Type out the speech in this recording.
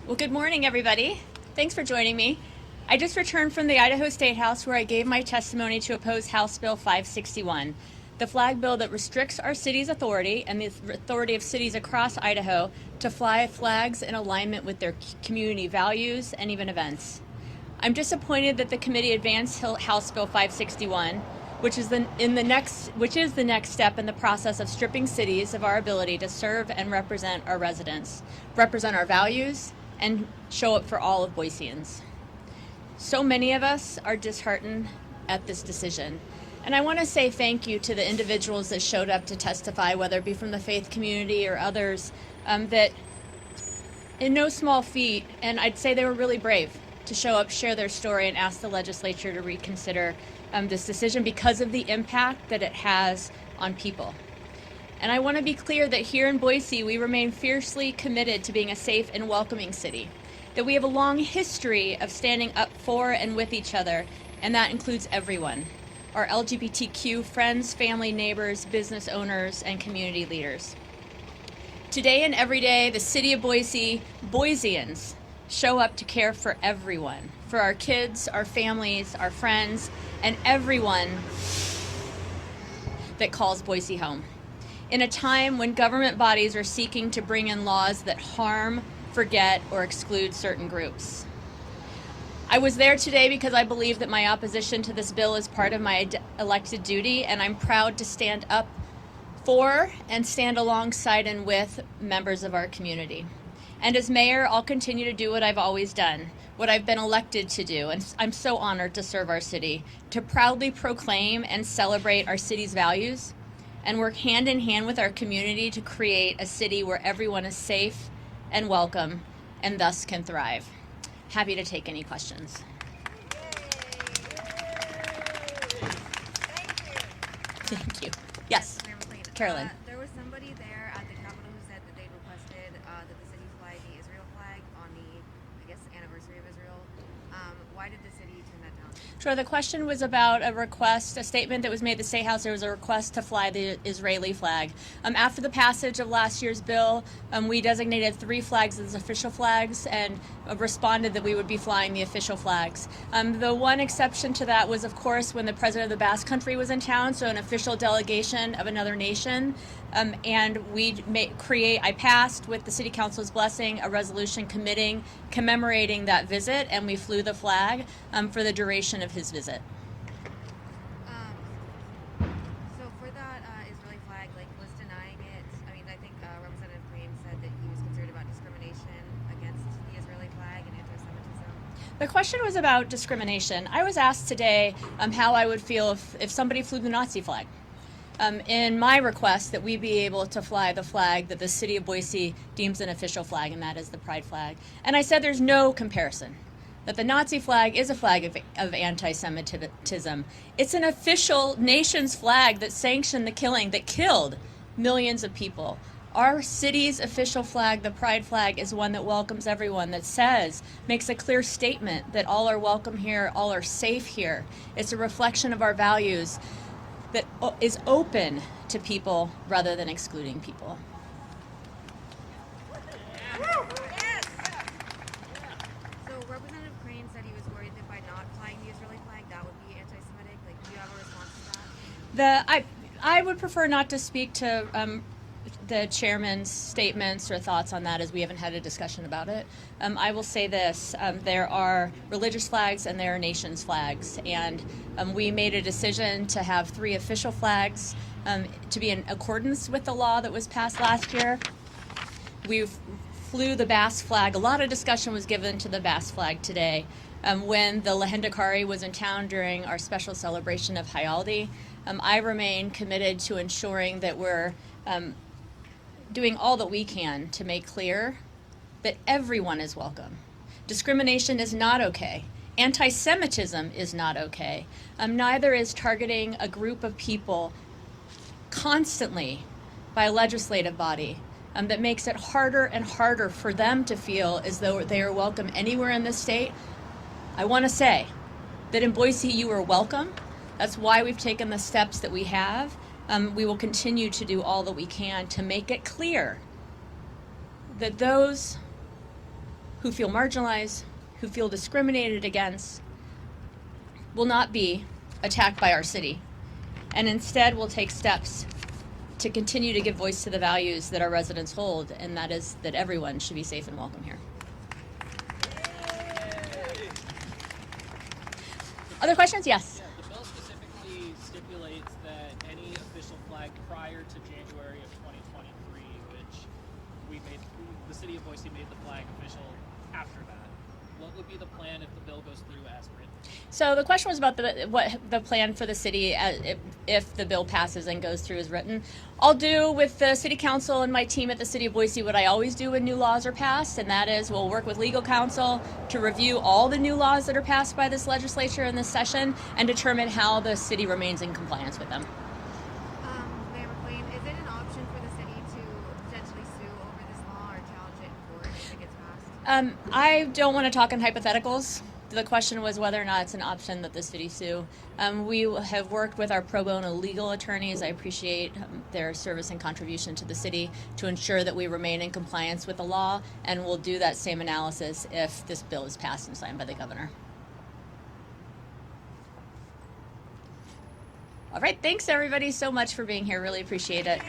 Well, good morning, everybody. Thanks for joining me. I just returned from the Idaho State House where I gave my testimony to oppose House Bill 561, the flag bill that restricts our city's authority and the authority of cities across Idaho to fly flags in alignment with their community values and even events. I'm disappointed that the committee advanced House Bill 561, which is the next step in the process of stripping cities of our ability to serve and represent our residents, represent our values, and show up for all of Boiseans. So many of us are disheartened at this decision. And I want to say thank you to the individuals that showed up to testify, whether it be from the faith community or others, that in no small feat, and I'd say they were really brave to show up, share their story, and ask the legislature to reconsider this decision because of the impact that it has on people. And I want to be clear that here in Boise, we remain fiercely committed to being a safe and welcoming city, that we have a long history of standing up for and with each other, and that includes everyone, our LGBTQ friends, family, neighbors, business owners, and community leaders. Today and every day, the city of Boise, Boiseans, show up to care for everyone, for our kids, our families, our friends, and everyone that calls Boise home. In a time when government bodies are seeking to bring in laws that harm, forget, or exclude certain groups. I was there today because I believe that my opposition to this bill is part of my elected duty, and I'm proud to stand up for and stand alongside and with members of our community. And as mayor, I'll continue to do what I've always done, what I've been elected to do, and I'm so honored to serve our city, to proudly proclaim and celebrate our city's values, and work hand in hand with our community to create a city where everyone is safe and welcome and thus can thrive. Happy to take any questions. Thank you. Yes, Mayor McLean. Carolyn. There was somebody there at the Capitol who said that they requested that the city fly the Israel flag on the, anniversary of Israel. Why did the city turn that down? Sure, the question was about a statement that was made at the State House. There was a request to fly the Israeli flag. After the passage of last year's bill, we designated 3 flags as official flags and responded that we would be flying the official flags. The one exception to that was, of course, when the president of the Basque Country was in town, so an official delegation of another nation. And I passed, with the City Council's blessing, a resolution commemorating that visit, and we flew the flag for the duration of his visit. So for that Israeli flag, was denying it. I think Representative Green said that he was concerned about discrimination against the Israeli flag and anti-Semitism. The question was about discrimination. I was asked today how I would feel if somebody flew the Nazi flag. In my request that we be able to fly the flag that the city of Boise deems an official flag, and that is the pride flag. And I said there's no comparison, that the Nazi flag is a flag of anti-Semitism. It's an official nation's flag that sanctioned the killing, that killed millions of people. Our city's official flag, the pride flag, is one that welcomes everyone, that makes a clear statement that all are welcome here, all are safe here. It's a reflection of our values that is open to people rather than excluding people. Yes. So Representative Crane said he was worried that by not flying the Israeli flag, that would be anti-Semitic. Do you have a response to that? I would prefer not to speak to the chairman's statements or thoughts on that, as we haven't had a discussion about it. I will say this, there are religious flags and there are nations flags, and we made a decision to have 3 official flags to be in accordance with the law that was passed last year. We flew the Basque flag. A lot of discussion was given to the Basque flag today. When the Lehendakari was in town during our special celebration of Hayaldi, I remain committed to ensuring that we're doing all that we can to make clear that everyone is welcome. Discrimination is not okay. Anti-Semitism is not okay. Neither is targeting a group of people constantly by a legislative body that makes it harder and harder for them to feel as though they are welcome anywhere in this state. I want to say that in Boise you are welcome. That's why we've taken the steps that we have. We will continue to do all that we can to make it clear that those who feel marginalized, who feel discriminated against, will not be attacked by our city, and instead will take steps to continue to give voice to the values that our residents hold, and that is that everyone should be safe and welcome here. Other questions? Yes. Yeah, the bill specifically stipulates that any official flag prior to January of 2023, which the city of Boise made the flag official after that. What would be the plan if the bill goes through as written? So the question was about what the plan for the city if the bill passes and goes through as written. I'll do with the city council and my team at the city of Boise what I always do when new laws are passed, and that is we'll work with legal counsel to review all the new laws that are passed by this legislature in this session and determine how the city remains in compliance with them. Mayor McLean, is it an option for the city to potentially sue over this law or challenge it in court if it gets passed? I don't want to talk in hypotheticals. The question was whether or not it's an option that the city sue. We have worked with our pro bono legal attorneys. I appreciate their service and contribution to the city to ensure that we remain in compliance with the law, and we'll do that same analysis if this bill is passed and signed by the governor. All right, thanks everybody so much for being here. Really appreciate it.